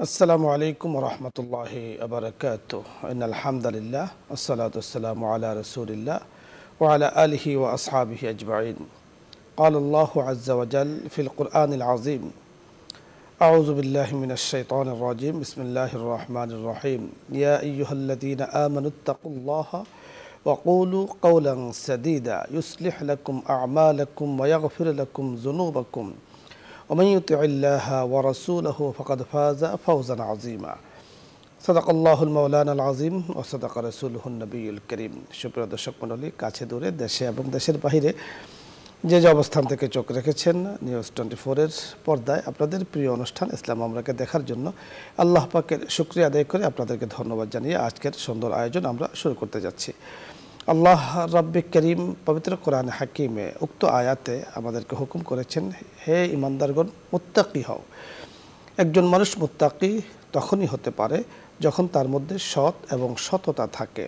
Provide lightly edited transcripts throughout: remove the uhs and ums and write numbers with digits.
আসসালামু আলাইকুম ওয়া রাহমাতুল্লাহি ওয়া বারাকাতুহু। ইন্নাল হামদালিল্লাহ ওয়াসসালাতু ওয়াসসালামু আলা রাসূলিল্লাহ ওয়া আলা আলিহি ওয়া আসহাবিহি আজমাইন। قال الله عز وجل في القرآن العظيم أعوذ بالله من الشيطان الرجيم بسم الله الرحمن الرحيم يا أيها الذين آمنوا اتقوا الله وقولوا قولا سديدا يصلح لكم أعمالكم ويغفر لكم ذنوبكم ومن يطع الله ورسوله فقد فاز فوزا عظيما صدق الله المولانا العظيم وصدق رسوله النبي الكريم। সুপ্রিয় দর্শক মণ্ডলী, কাছে দূরে, দেশে এবং দেশের বাইরে যে অবস্থান থেকে চোখ রেখেছেন নিউজ 24-এর পর্দায় আপনাদের প্রিয় অনুষ্ঠান ইসলাম আমরাকে দেখার জন্য আল্লাহ পাকের শুকরিয়া আদায় করে আপনাদেরকে ধন্যবাদ জানিয়ে আজকের সুন্দর আয়োজন আমরা শুরু করতে যাচ্ছি। আল্লাহ রাব্বে করিম পবিত্র কোরআন হাকিমে উক্ত আয়াতে আমাদেরকে হুকুম করেছেন, হে ইমানদারগণ, মুত্তাকি হও। একজন মানুষ মুত্তাকি তখনই হতে পারে যখন তার মধ্যে সৎ এবং সততা থাকে।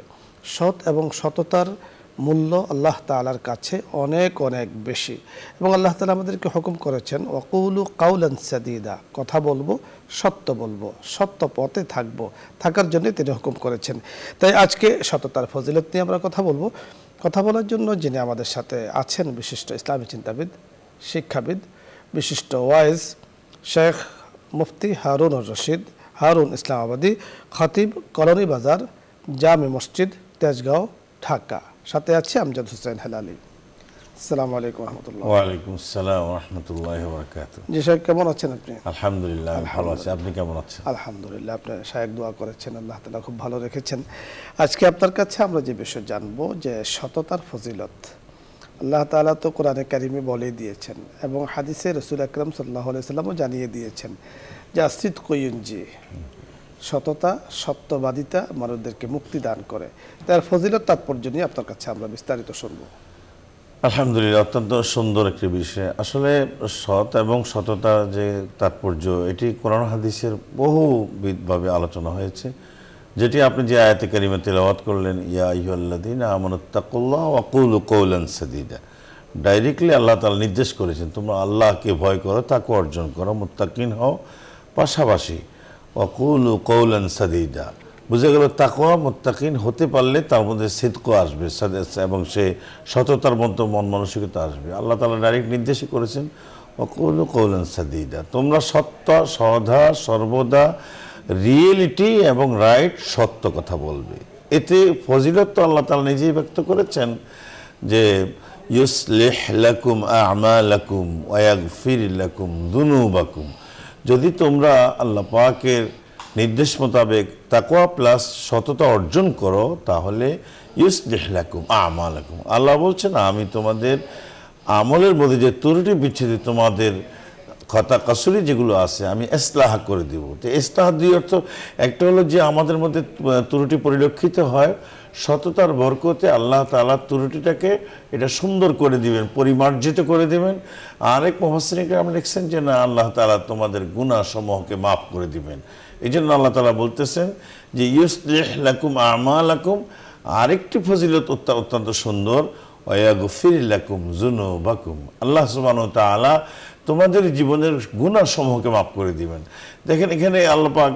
সৎ এবং সততার মূল্য আল্লাহ তাআলার কাছে অনেক অনেক বেশি, এবং আল্লাহ তাআলা আমাদেরকে হুকুম করেছেন ওয়াকুলু কাউলান সাদীদা, কথা বলবো, সত্য বলবো, সত্য পথে থাকবো, থাকার জন্য তিনি হুকুম করেছেন। তাই আজকে সততার ফজিলত নিয়ে আমরা কথা বলবো। কথা বলার জন্য যিনি আমাদের সাথে আছেন বিশিষ্ট ইসলামী চিন্তাবিদ, শিক্ষাবিদ, বিশিষ্ট ওয়াইজ শেখ মুফতি হারুন রশিদ, হারুন ইসলামাবাদী, খতিব, কলোনি বাজার, জামে মসজিদ, তেজগাঁও, ঢাকা। সাথে আছে আমজাদ হোসেন হেলালি। আসসালামু আলাইকুম ওয়া রাহমাতুল্লাহ। ওয়া আলাইকুম আসসালাম ওয়া রাহমাতুল্লাহি ওয়া বারাকাতুহু। জি সাহেব, কেমন আছেন আপনি? আলহামদুলিল্লাহ, ভালো আছি। আপনি কেমন আছেন? আলহামদুলিল্লাহ, আপনি শায়েখ দোয়া করেছেন, আল্লাহ তাআলা খুব ভালো রেখেছেন। আজকে আপনার কাছে আমরা যে বিষয় জানবো যে সততার ফজিলত। আল্লাহ তাআলা তো কোরআনে কারিমে বলে দিয়েছেন এবং হাদিসে রাসূল আকরাম সাল্লাল্লাহু আলাইহি ওয়াসাল্লামও জানিয়ে দিয়েছেন যে আসিদকু ইউনজি, সততা, সত্যবাদিতা মানুষদেরকে মুক্তি দান করে। তার ফজিলত তাৎপর্য নিয়ে আপনার কাছে আমরা বিস্তারিত শুনব। আলহামদুলিল্লাহ, অত্যন্ত সুন্দর একটি বিষয়। আসলে সৎ এবং সততা যে তাৎপর্য, এটি কোরআন হাদিসের বহুবিধভাবে আলোচনা হয়েছে, যেটি আপনি যে আয়াতে কারিমে তেলাওয়াত করলেন, ইয়া আইয়ুহাল্লাযীনা আমানুত্তাকুল্লাহ ওয়া কুলু কওলান সাদীদা, ডাইরেক্টলি আল্লাহ তাআলা নির্দেশ করেছেন তোমরা আল্লাহকে ভয় করো, তাকওয়া অর্জন করো, মুত্তাকিন হও, পাশাপাশি ওয়া কুলু কওলান সাদীদা। বুঝে গেল তাকওয়া মুত্তাকিন হতে পারলে তার মধ্যে সিদক আসবে এবং সে সততার মতো মন মানসিকতা আসবে। আল্লাহ তাআলা ডাইরেক্ট নির্দেশই করেছেন ওয়া কুলু কওলান সাদীদা, তোমরা সত্য, সদা, সর্বদা রিয়েলিটি এবং রাইট সত্য কথা বলবে। এতে ফজিলত তো আল্লাহ তাআলা নিজেই ব্যক্ত করেছেন যে ইউসলিহ লাকুম আমালাকুম ওয়া ইয়াগফির লাকুম যুনুবাকুম, যদি তোমরা আল্লাহ পাকের নির্দেশ মোতাবেক তাকওয়া প্লাস সততা অর্জন করো তাহলে ইউসলিহ লাকুম আমালাকুম, আল্লাহ বলছেন আমি তোমাদের আমলের মধ্যে যে ত্রুটি বিচ্ছুতি, তোমাদের খতা কাসুরি যেগুলো আছে আমি ইসলাহ করে দিব। তো ইসলাহ দুই অর্থ, একটা হলো যে আমাদের মধ্যে ত্রুটি পরিলক্ষিত হয়, সততার বরকতে আল্লাহ তাআলা ত্রুটিটাকে এটা সুন্দর করে দিবেন, পরিমার্জিত করে দিবেন। আরেক মুফাসসিরিনরা আমরা লিখছেন যে না, আল্লাহ তাআলা তোমাদের গুনাহ সমূহকে মাফ করে দিবেন। এই জন্য আল্লাহ তাআলা বলতেছেন যে ইউসলিহ লাকুম আমালাকুম। আরেকটি ফজিলত অত্যন্ত সুন্দর, ওয়া ইয়াগফির লাকুম যুনুবাকুম, আল্লাহ সুবহানাহু ওয়া তাআলা তোমাদের জীবনের গুনাহ সমূহকে মাফ করে দিবেন। দেখেন এখানে আল্লাহ পাক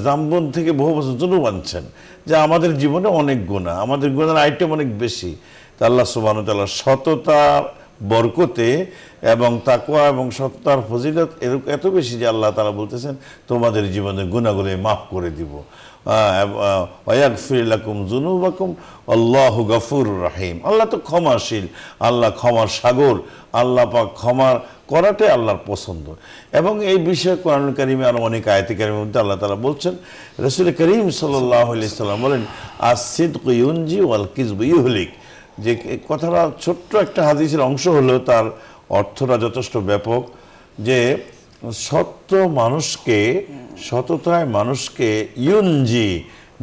জামবন থেকে বহু বছর জুনুব আনছেন, যে আমাদের জীবনে অনেক গুনাহ, আমাদের গুনাহের আইটেম অনেক বেশি। তা আল্লাহ সুবহানাহু ওয়া তাআলা সততা বরকতে এবং তাকওয়া এবং সততার ফজিলত এত বেশি যে আল্লাহ তাআলা বলতেছেন তোমাদের জীবনের গুনাহগুলো মাফ করে দিব। ওয়া ইয়াগফির লাকুম যুনুবাকুম আল্লাহু গফুরুর রহিম, আল্লাহ তো ক্ষমাশীল, আল্লাহ ক্ষমার সাগর। আল্লাহ পাক ক্ষমা করাটাই আল্লাহর পছন্দ। এবং এই বিষয়ে কোরআনুল কারীমে আরও অনেক আয়াতে কারীমের মধ্যে আল্লাহ তাআলা বলছেন, রাসূল করিম সাল্লাল্লাহু আলাইহি সাল্লাম বলেন আস-সিদকু ইউনজি ওয়াল কিযবু ইউহলিক, যে কথাটা ছোট্ট একটা হাদিসের অংশ হলেও তার অর্থটা যথেষ্ট ব্যাপক, যে সত্য মানুষকে, সততায় মানুষকে ইউনজি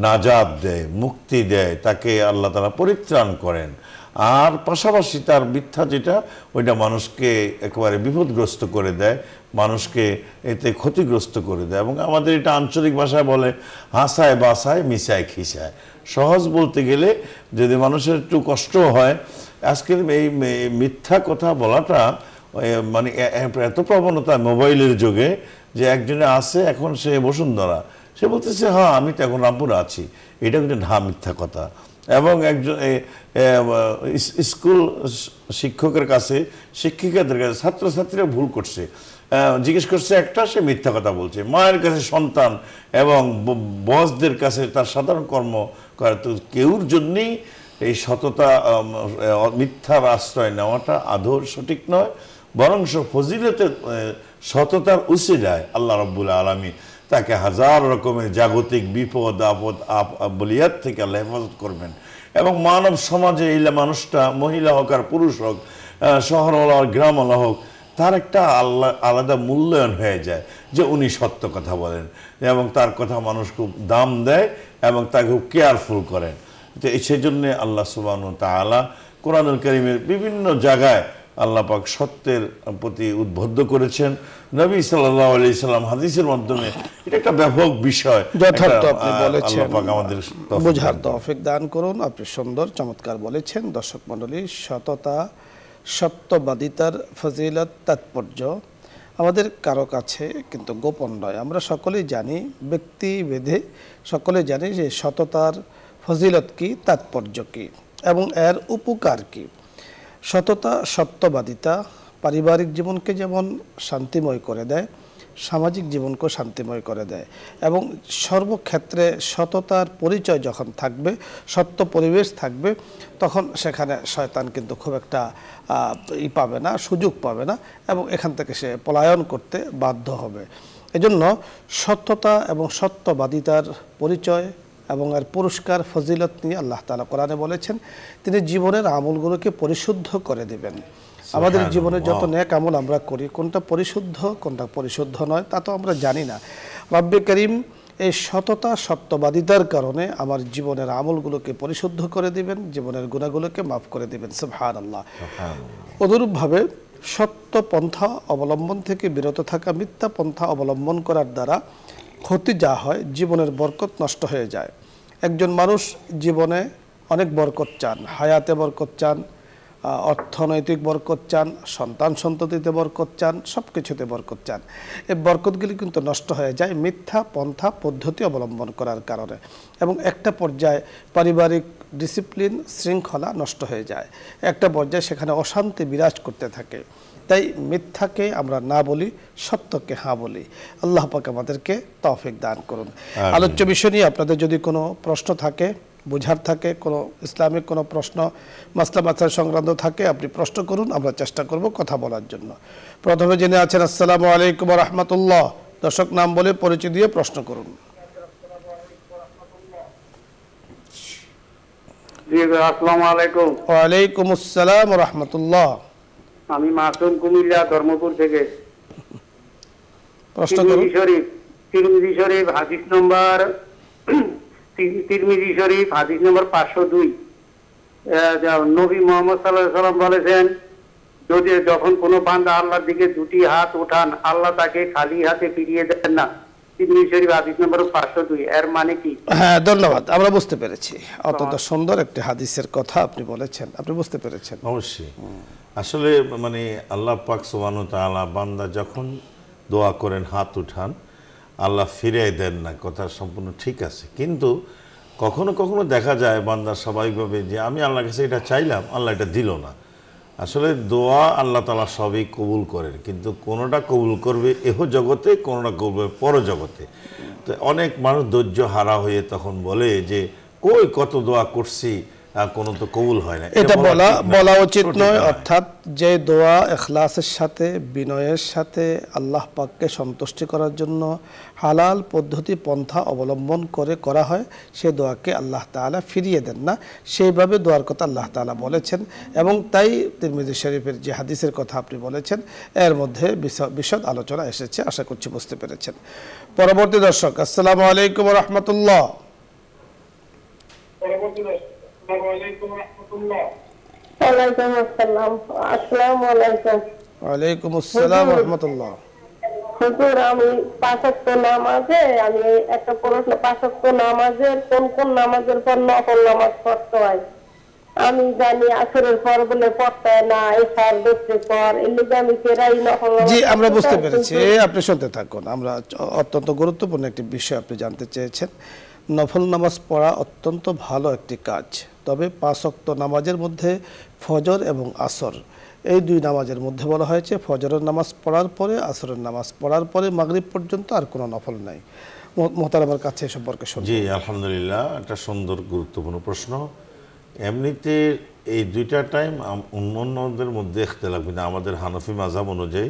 নাজাত দেয়, মুক্তি দেয়, তাকে আল্লাহ তাআলা পরিত্রাণ করেন। আর পাশাপাশি তার মিথ্যা যেটা, ওইটা মানুষকে একেবারে বিপদগ্রস্ত করে দেয়, মানুষকে এতে ক্ষতিগ্রস্ত করে দেয়। এবং আমাদের এটা আঞ্চলিক ভাষায় বলে হাসায় বাসায় মিশায় খিসায়। সহজ বলতে গেলে যদি মানুষের একটু কষ্ট হয়, আজকের এই মিথ্যা কথা বলাটা মানে এত প্রবণতা মোবাইলের যুগে যে একজনে আছে এখন সে বসুন্ধরা, সে বলতেছে হ্যাঁ আমি তো এখন রামপুরে আছি, এটা কিন্তু মিথ্যা কথা। এবং একজন স্কুল শিক্ষকের কাছে, শিক্ষিকাদের কাছে ছাত্রছাত্রীরা ভুল করছে, জিজ্ঞেস করছে একটা, সে মিথ্যা কথা বলছে। মায়ের কাছে সন্তান এবং বসদের কাছে তার সাধারণ কর্ম করে। তো কেউর জন্যই এই সততা মিথ্যার আশ্রয় নেওয়াটা আদৌ সঠিক নয়, বরং ফজিলতের সততার উসিলায় আল্লাহ রাব্বুল আলামিন তাকে হাজার রকমের জাগতিক বিপদ আপদ বলিয়াত থেকে আল্লাহ হেফাজত করবেন। এবং মানব সমাজে এই মানুষটা, মহিলা হোক আর পুরুষ হোক, শহরওয়ালা হোক গ্রামওয়ালা হোক, তার একটা আলাদা মূল্যায়ন হয়ে যায় যে উনি সত্য কথা বলেন, এবং তার কথা মানুষ খুব দাম দেয় এবং তাকে খুব কেয়ারফুল করেন। তো সেই জন্যে আল্লাহ সুবহানাহু ওয়া তাআলা কোরআনুল কারীমের বিভিন্ন জায়গায় আল্লাহ পাক সত্যের প্রতি উদ্বুদ্ধ করেছেন। নবী সাল্লাল্লাহু আলাইহি সাল্লাম হাদিসের মাধ্যমে এটা একটা ব্যাপক বিষয়, যথার্থ আপনি বলেছেন, আল্লাহ পাক আমাদের বুঝার তৌফিক দান করুন। আপনি সুন্দর চমৎকার বলেছেন। দর্শক মণ্ডলী, সততা, সত্যবাদিতার ফজিলত, তাৎপর্য আমাদের কারো কাছে কিন্তু গোপন নয়। আমরা সকলেই জানি, ব্যক্তিভেদে সকলে জানি যে সততার ফজিলত কি, তাৎপর্য কি এবং এর উপকার কি। সততা, সত্যবাদিতা পারিবারিক জীবনকে যেমন শান্তিময় করে দেয়, সামাজিক জীবনকেও শান্তিময় করে দেয়। এবং সর্বক্ষেত্রে সততার পরিচয় যখন থাকবে, সত্য পরিবেশ থাকবে, তখন সেখানে শয়তান কিন্তু খুব একটা পাবে না, সুযোগ পাবে না, এবং এখান থেকে সে পলায়ন করতে বাধ্য হবে। এজন্য সত্যতা এবং সত্যবাদিতার পরিচয় এবং এর পুরস্কার, ফজিলত নিয়ে আল্লাহ তাআলা কোরআনে বলেছেন তিনি জীবনের আমলগুলোকে পরিশুদ্ধ করে দেবেন। আমাদের জীবনে যত নেক আমল আমরা করি, কোনটা পরিশুদ্ধ কোনটা পরিশুদ্ধ নয় তা তো আমরা জানি না। রব্বে করিম এই সততা, সত্যবাদিতার কারণে আমার জীবনের আমলগুলোকে পরিশুদ্ধ করে দিবেন, জীবনের গুনাহগুলোকে মাফ করে দিবেন। সুবহানাল্লাহ। অনুরূপভাবে সত্য পন্থা অবলম্বন থেকে বিরত থাকা, মিথ্যা পন্থা অবলম্বন করার দ্বারা ক্ষতি যা হয়, জীবনের বরকত নষ্ট হয়ে যায়। একজন মানুষ জীবনে অনেক বরকত চান, হায়াতে বরকত চান, অর্থনৈতিক বরকত চান, সন্তান সন্ততিতে বরকত চান, সব কিছুতে বরকত চান। এই বরকতগুলি কিন্তু নষ্ট হয়ে যায় মিথ্যা পন্থা পদ্ধতি অবলম্বন করার কারণে, এবং একটা পর্যায়ে পারিবারিক ডিসিপ্লিন, শৃঙ্খলা নষ্ট হয়ে যায়। একটা পর্যায়ে সেখানে অশান্তি বিরাজ করতে থাকে। তাই মিথ্যাকে আমরা না বলি, সত্যকে হ্যাঁ বলি। আল্লাহ পাক আমাদেরকে তৌফিক দান করুন। আলোচ্য বিষয় নিয়ে আপনাদের যদি কোনো প্রশ্ন থাকে, বুঝার থাকে, কোনো ইসলামিক কোনো প্রশ্ন, মাসলা মাসাইল সংক্রান্ত থাকে, আপনি প্রশ্ন করুন, আমরা চেষ্টা করব কথা বলার জন্য। প্রথমে জেনে আছেন, আসসালামু আলাইকুম ওয়া রাহমাতুল্লাহ। দর্শক নাম বলে পরিচয় দিয়ে প্রশ্ন করুন। জি আসসালামু আলাইকুম। ওয়া আলাইকুম আসসালাম ওয়া রাহমাতুল্লাহ। আমি মাসুম, কুমিল্লা ধর্মপুর থেকে। প্রশ্ন করুন। তিরমিজি শরীফ হাদিস নম্বর 502। নবী মুহাম্মদ সাল্লাল্লাহু আলাইহি ওয়াসাল্লাম বলেছেন, যদি যখন কোনো বান্দা আল্লাহর দিকে দুটি হাত উঠান, আল্লাহ তাকে খালি হাতে ফিরিয়ে দেন না। তিরমিজি শরীফ হাদিস নম্বর 502। এর মানে কি? হ্যাঁ, ধন্যবাদ, আমরা বুঝতে পেরেছি। অত্যন্ত সুন্দর একটি হাদিসের কথা আপনি বলেছেন, আপনি বুঝতে পেরেছেন। অবশ্যই। আসলে মানে আল্লাহ পাক সুবহানাহু ওয়া তাআলা বান্দা যখন দোয়া করেন, হাত উঠান, আল্লাহ ফিরিয়ে দেন না, কথা সম্পূর্ণ ঠিক আছে। কিন্তু কখনো কখনো দেখা যায় বান্দা স্বাভাবিকভাবে যে আমি আল্লাহর কাছে এটা চাইলাম, আল্লাহ এটা দিল না। আসলে দোয়া আল্লাহ তাআলা সবই কবুল করেন, কিন্তু কোনোটা কবুল করবে এহ জগতে, কোনোটা করবে পর জগতে। তো অনেক মানুষ ধৈর্য হারা হয়ে তখন বলে যে কই কত দোয়া করছি, কোনো তো কবুল হয় না। এটা বলা উচিত নয়। অর্থাৎ যে দোয়া ইখলাসের সাথে, বিনয়ের সাথে আল্লাহ পাককে সন্তুষ্টি করার জন্য হালাল পদ্ধতি পন্থা অবলম্বন করে করা হয়, সে দোয়াকে আল্লাহ তাআলা ফিরিয়ে দেন না। সেইভাবে দোয়ার কথা আল্লাহ তাআলা বলেছেন, এবং তাই তিরমিজি শরীফের যে হাদিসের কথা আপনি বলেছেন, এর মধ্যে বিশদ আলোচনা এসেছে। আশা করছি বুঝতে পেরেছেন। পরবর্তী দর্শক, আসসালামু আলাইকুম ওয়া রাহমাতুল্লাহ। ওয়ালাইকুম আসসালাম ওয়া রাহমাতুল্লাহ। হুজুর, আমি 5 ওয়াক্ত নামাজে আমি একটা প্রশ্ন, 5 ওয়াক্ত নামাজের কোন কোন নামাজের পর নফল নামাজ পড়তে হয়? আমি জানি আসরের পর বলে পড়তে না, এসার দেখতে পর এর লিগে আমি ফেরাই নফল নামাজ জি আমরা পড়তে বুঝতে চাই, পেরেছি, কিন্তু আপনি শুনতে থাকুন। আমরা অত্যন্ত গুরুত্বপূর্ণ একটি বিষয় আপনি জানতে চেয়েছেন। নফল নামাজ পড়া অত্যন্ত ভালো একটি কাজ, তবে 5 ওয়াক্ত নামাজের মধ্যে ফজর এবং আসর এই দুই নামাজের মধ্যে বলা হয়েছে ফজরের নামাজ পড়ার পরে, আসরের নামাজ পড়ার পরে মাগরিব পর্যন্ত আর কোনো নফল নাই। মোহতারামের কাছে এ সম্পর্কে শুনুন। জি আলহামদুলিল্লাহ, একটা সুন্দর গুরুত্বপূর্ণ প্রশ্ন। এমনিতে এই দুইটা টাইম অন্যদের মধ্যে ইখতিলাফ, কিন্তু আমাদের হানফি মাযহাব অনুযায়ী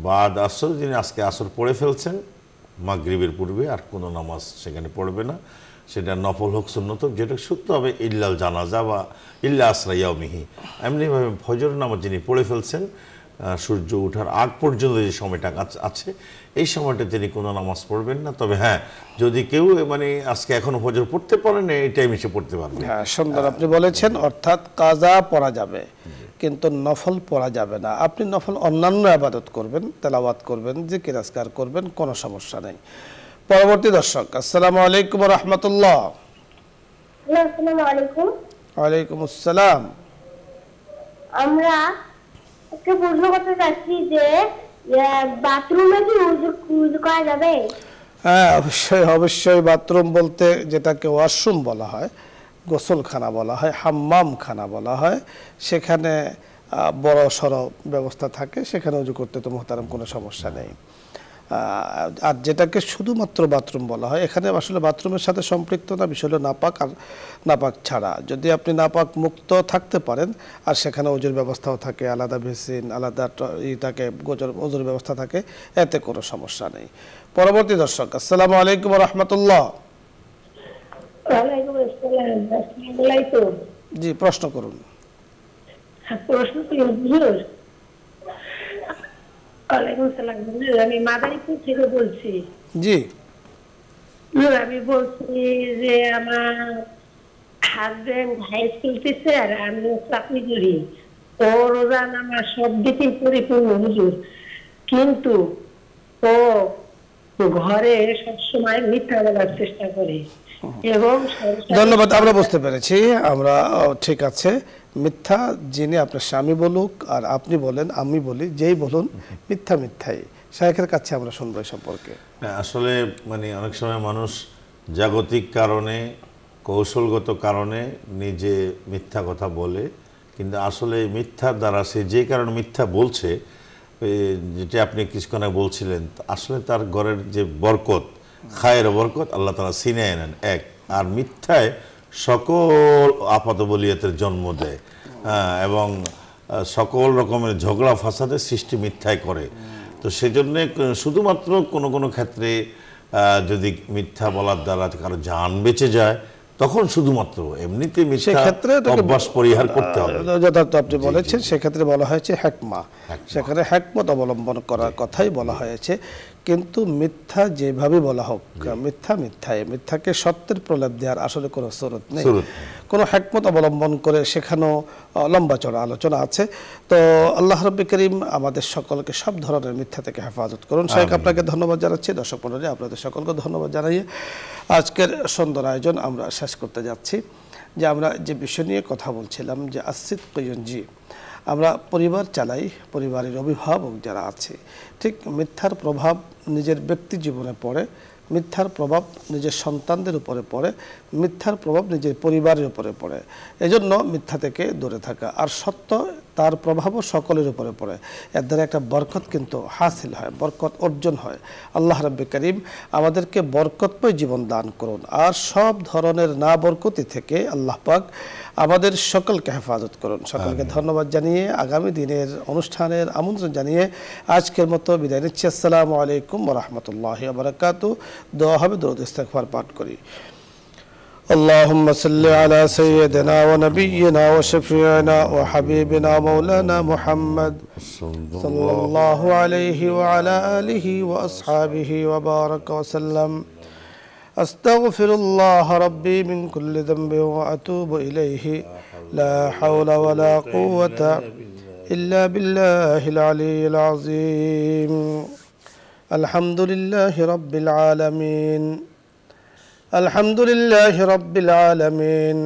বাদ আসর, যিনি আজকে আসর পড়ে ফেলছেন মাগরিবের পূর্বে আর কোনো নামাজ সেখানে পড়বে না, সেটা নফল হোক সুন্নত হোক, যেটা সূত্র হবে ইল্লাল জানাজা বা ইল্লা আসরা ইয়াউমিহি। এমনিভাবে ফজর নামাজ যিনি পড়ে ফেলছেন সূর্য ওঠার আগ পর্যন্ত যে সময়টা আছে, এই সময়টা তিনি কোনো নামাজ পড়বেন না। তবে হ্যাঁ, যদি কেউ মানে আজকে এখনো ফজর পড়তে পারেন এই টাইম এসে পড়তে পারবে। হ্যাঁ সুন্দর আপনি বলেছেন, অর্থাৎ কাজা পড়া যাবে কিন্তু নফল পড়া যাবে না। আপনি নফল অন্যান্য ইবাদত করবেন, তেলাওয়াত করবেন, জিকির আজকার করবেন, কোনো সমস্যা নেই। পরবর্তী দর্শক, আসসালামু আলাইকুম ওয়া রাহমাতুল্লাহ। হ্যালো, আসসালামু আলাইকুম। ওয়ালাইকুম আসসালাম। আমরা একটা প্রশ্ন করতে চাচ্ছি যে বাথরুমে কি উযু করা যাবে? হ্যাঁ অবশ্যই অবশ্যই। বাথরুম বলতে যেটাকে ওয়াশরুম বলা হয়, গোসলখানা বলা হয়, হাম্মামখানা বলা হয়, সেখানে বড় সড়ো ব্যবস্থা থাকে, সেখানে উজু করতে তো মোহতারাম কোনো সমস্যা নেই। আর যেটাকে শুধুমাত্র বাথরুম বলা হয়, এখানে আসলে বাথরুমের সাথে সম্পৃক্ত না, বিষয় হলো নাপাক আর নাপাক ছাড়া। যদি আপনি নাপাক মুক্ত থাকতে পারেন আর সেখানে ওজুর ব্যবস্থাও থাকে, আলাদা বেসিন, আলাদা থাকে, ওজুর ব্যবস্থা থাকে, এতে কোনো সমস্যা নেই। পরবর্তী দর্শক, আসসালামু আলাইকুম ওয়া রাহমাতুল্লাহ। ওয়ালাইকুম আসসালাম। আসসালামু আলাইকুম। জি প্রশ্ন করুন। প্রশ্ন কি হুজুর? ওয়ালাইকুম আসসালাম হুজুর, আমি মাদারীপুর থেকে বলছি। জি হুজুর আমি বলছি যে আমার হাজবেন্ড হাই স্কুল টিচার, আমি চাকরি করি। ও রোজা নামাজ সব দিকে পরিপূর্ণ হুজুর, কিন্তু ও ঘরে সবসময় মিথ্যা বলার চেষ্টা করে এবং ধন্যবাদ, আমরা বুঝতে পেরেছি। আমরা ঠিক আছে, মিথ্যা যিনি আপনার স্বামী বলুক আর আপনি বলেন আমি বলি, যেই বলুন মিথ্যা মিথ্যাই। শায়েখের কাছে আমরা শুনবো এই সম্পর্কে। আসলে মানে অনেক সময় মানুষ জাগতিক কারণে, কৌশলগত কারণে নিজে মিথ্যা কথা বলে, কিন্তু আসলে মিথ্যার দ্বারা সে যে কারণে মিথ্যা বলছে, যেটা আপনি কিছুক্ষণ আগে বলছিলেন, আসলে তার ঘরের যে বরকত, খায়ের বরকত আল্লাহ তাআলা ছিনিয়ে নেন এক। আর মিথ্যায় সকল আপাত বলিয়াতের জন্ম দেয়, এবং সকল রকমের ঝগড়া ফাসাদের সৃষ্টি মিথ্যায় করে। তো সেজন্য শুধুমাত্র কোনো কোনো ক্ষেত্রে যদি মিথ্যা বলার দ্বারা কারো জান বেঁচে যায়, তখন শুধুমাত্র, এমনিতে মিথ্যা অভ্যাস পরিহার করতে হবে। যথার্থ আপনি বলেছেন, সেক্ষেত্রে বলা হয়েছে হেকমা, সেখানে হেকমত অবলম্বন করার কথাই বলা হয়েছে। কিন্তু মিথ্যা যেভাবে বলা হোক, মিথ্যা মিথ্যায়, মিথ্যাকে সত্যের প্রলেপ দেওয়ার আসলে কোনো সুরত নেই। কোনো হেকমত অবলম্বন করে সেখানেও লম্বা চড়া আলোচনা আছে। তো আল্লাহ রাব্বুল কারীম আমাদের সকলকে সব ধরনের মিথ্যা থেকে হেফাজত করুন। শাইখ আপনাকে ধন্যবাদ জানাচ্ছি, দর্শক মণ্ডলী আপনাদের সকলকে ধন্যবাদ জানাইয়ে আজকের সুন্দর আয়োজন আমরা শেষ করতে যাচ্ছি। যে আমরা যে বিষয় নিয়ে কথা বলছিলাম, যে আসিদকুয়ুনজি, আমরা পরিবার চালাই, পরিবারের অভিভাবক যারা আছে, ঠিক মিথ্যার প্রভাব নিজের ব্যক্তি জীবনে পড়ে, মিথ্যার প্রভাব নিজের সন্তানদের উপরে পড়ে, মিথ্যার প্রভাব নিজের পরিবারের উপরে পড়ে। এজন্য মিথ্যা থেকে দূরে থাকা, আর সত্য তার প্রভাবও সকলের উপরে পড়ে। এর দ্বারা একটা বরকত কিন্তু হাসিল হয়, বরকত অর্জন হয়। আল্লাহ রাব্বুল কারীম আমাদেরকে বরকতময় জীবন দান করুন, আর সব ধরনের না বরকতি থেকে আল্লাহ পাক আমাদের সকলকে হেফাজত করুন। সকলকে ধন্যবাদ জানিয়ে আগামী দিনের অনুষ্ঠানের আমন্ত্রণ জানিয়ে আজকের মতো বিদায় নিচ্ছি। আসসালামু আলাইকুম ওয়া রাহমাতুল্লাহি ওয়া বারাকাতুহু। দোয়া হবে, দরুদ ইস্তিগফার পাঠ করি। اللهم صل على سيدنا ونبينا وشفيعنا وحبيبنا مولانا محمد صلى الله عليه وعلى آله وأصحابه وبارك وسلم. أستغفر الله ربي من كل ذنب وأتوب إليه، لا حول ولا قوة إلا بالله العلي العظيم. الحمد لله رب العالمين، الحمد لله رب العالمين،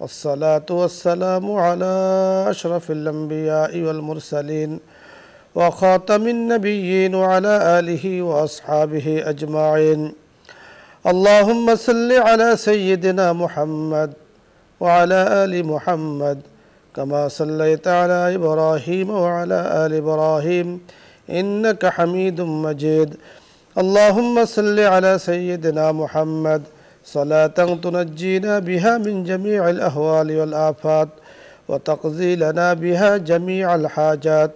والصلاة والسلام على أشرف الأنبياء والمرسلين وخاتم النبيين وعلى آله وأصحابه أجمعين اللهم صل على سيدنا محمد وعلى آل محمد كما صليت على إبراهيم وعلى آل إبراهيم إنك حميد مجيد اللهم صل على سيدنا محمد صلاة تنجينا بها من جميع الأهوال والآفات وتقضي لنا بها جميع الحاجات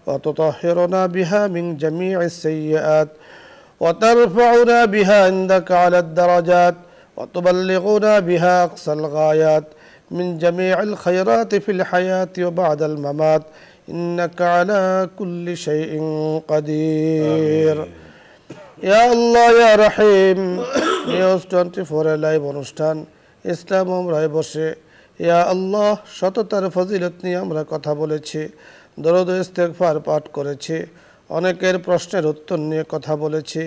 وتطهرنا بها من جميع السيئات وترفعنا بها عندك على الدرجات وتبلغنا بها أقصى الغايات من جميع الخيرات في الحياة وبعد الممات إنك على كل شيء قدير يا الله يا رحيم নিউজ 24 এর লাইভ অনুষ্ঠান ইসলাম আমরাই বসে ইয়া আল্লাহ সততার ফজিলত নিয়ে আমরা কথা বলেছি দরুদ ও ইস্তেগফার পাঠ করেছি অনেকের প্রশ্নের উত্তর নিয়ে কথা বলেছি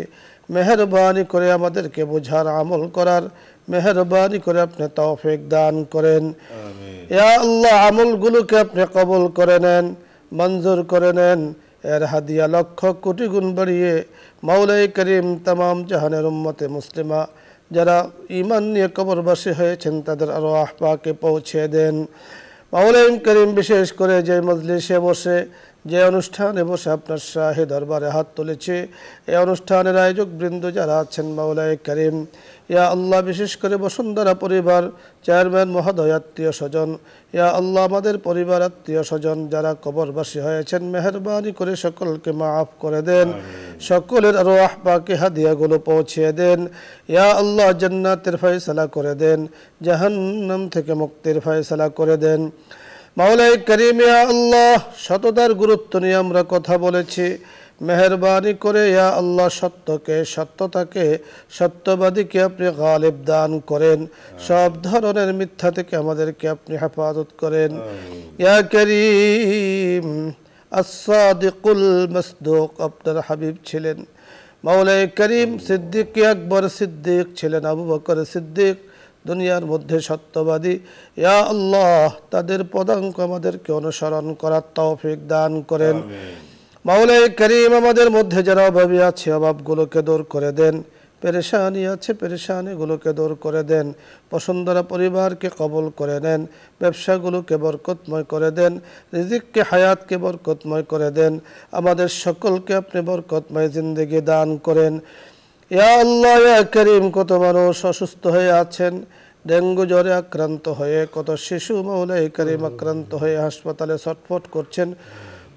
মেহেরবানি করে আমাদেরকে বোঝার আমল করার মেহেরবানি করে আপনি তৌফিক দান করেন আমিন ইয়া আল্লাহ আমলগুলোকে আপনি কবুল করে নেন মঞ্জুর করে নেন এর হাদিয়া লক্ষ কোটি গুণ বাড়িয়ে মাওলাই করিম तमाम জাহানের উম্মতে মুসলিমা যারা ঈমান নিয়ে কবরবাসী হয়েছেন তাদের আরওয়াহ পাকে পৌঁছে দেন মাওলাই করিম বিশেষ করে যে মজলিসে বসে যে অনুষ্ঠানে বসে আপনার শাহী দরবারে হাত তুলেছে এই অনুষ্ঠানের আয়োজক বৃন্দ যারা আছেন মাওলাই করিম ইয়া আল্লাহ বিশেষ করে বসুন্ধরা পরিবার চেয়ারম্যান মহোদয় আত্মীয় স্বজন ইয়া আল্লাহ আমাদের পরিবার আত্মীয় স্বজন যারা কবরবাসী হয়েছেন মেহেরবানি করে সকলকে মাফ করে দেন সকলের আরওয়াহ পাকে হাদিয়াগুলো পৌঁছে দেন ইয়া আল্লাহ জান্নাতের ফয়সালা করে দেন জাহান্নাম থেকে মুক্তির ফয়সালা করে দেন মাওলাই করিম ইয়া আল্লাহ সততার গুরুত্ব নিয়ে আমরা কথা বলেছি মেহেরবানি করে ইয়া আল্লাহ সত্যকে সত্যতাকে সত্যবাদীকে আপনি গালিব দান করেন সব ধরনের মিথ্যা থেকে আমাদেরকে আপনি হেফাজত করেন ইয়া করিম as-সাদিকুল মাসদুক আপনার হাবিব ছিলেন মাওলাই করিম সিদ্দিক আকবর সিদ্দিক ছিলেন আবু বকর সিদ্দিক দুনিয়ার মধ্যে সত্যবাদী ইয়া আল্লাহ তাদের পদাঙ্ক আমাদেরকে অনুসরণ করার তৌফিক দান করেন মাওলাই করিম আমাদের মধ্যে যারা অভাবী আছে অভাবগুলোকে দূর করে দেন পেরেশানি আছে পেরেশানিগুলোকে দূর করে দেন বসুন্ধরা পরিবারকে কবুল করে নেন ব্যবসাগুলোকে বরকতময় করে দেন রিজিককে হায়াতকে বরকতময় করে দেন আমাদের সকলকে আপনি বরকতময় জিন্দেগি দান করেন ইয়া আল্লাহ ইয়া করিম কত মানুষ অসুস্থ হয়ে আছেন ডেঙ্গু জ্বরে আক্রান্ত হয়ে কত শিশু মাওলাই করিম আক্রান্ত হয়ে হাসপাতালে ছটফট করছেন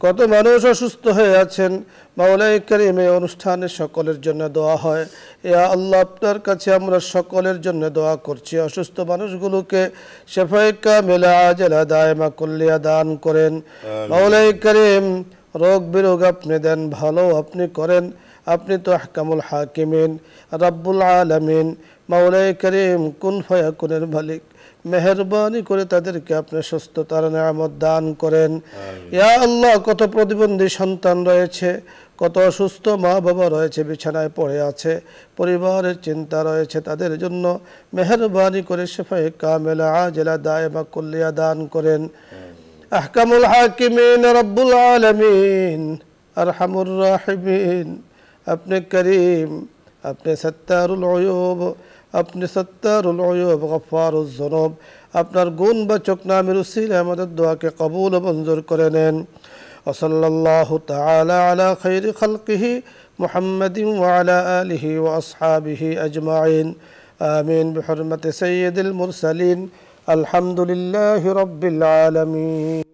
কত মানুষ অসুস্থ হয়ে আছেন মাওলাই করিম এই অনুষ্ঠানে সকলের জন্য দোয়া হয় ইয়া আল্লাহ আপনার কাছে আমরা সকলের জন্য দোয়া করছি অসুস্থ মানুষগুলোকে শিফায়ে কামিলা আজলা দায়মা কুল্লিয়া দান করেন মাওলাই করিম রোগ বিরোগ আপনি দেন ভালো আপনি করেন আপনি তো আহকামুল হাকিমিন রব্বুল আলামিন মাওলাই করিম কুন ফায়াকুনের মালিক মেহেরবানি করে তাদেরকে আপনি সুস্থতার নিয়ামত দান করেন ইয়া আল্লাহ কত প্রতিবন্ধী সন্তান রয়েছে কত অসুস্থ মা বাবা রয়েছে বিছানায় পড়ে আছে পরিবারের চিন্তা রয়েছে তাদের জন্য মেহেরবানি করে শিফায়ে কামিলা আজলা দায়মা কুল্লিয়া দান করেন আহকামুল হাকিমিন রব্বুল আলামিন আরহামুর রাহিমিন আপনি করিম আপনি সত্তারুল উয়ুব আপনি সত্তারুল উয়ুব গফফারুজ যুনুব আপনার গুণবাচক নামের উসিলায় আমাদের দোয়াকে কবুল ও মঞ্জুর করে নেন ওয়া সাল্লাল্লাহু তাআলা আলা খায়রি খালকিহি মুহাম্মাদিন ওয়া আলা আলিহি ওয়া আসহাবিহি আজমাইন আমিন বিহুরমাতি সাইয়্যিদিল মুরসালিন আলহামদুলিল্লাহি রাব্বিল আলামিন।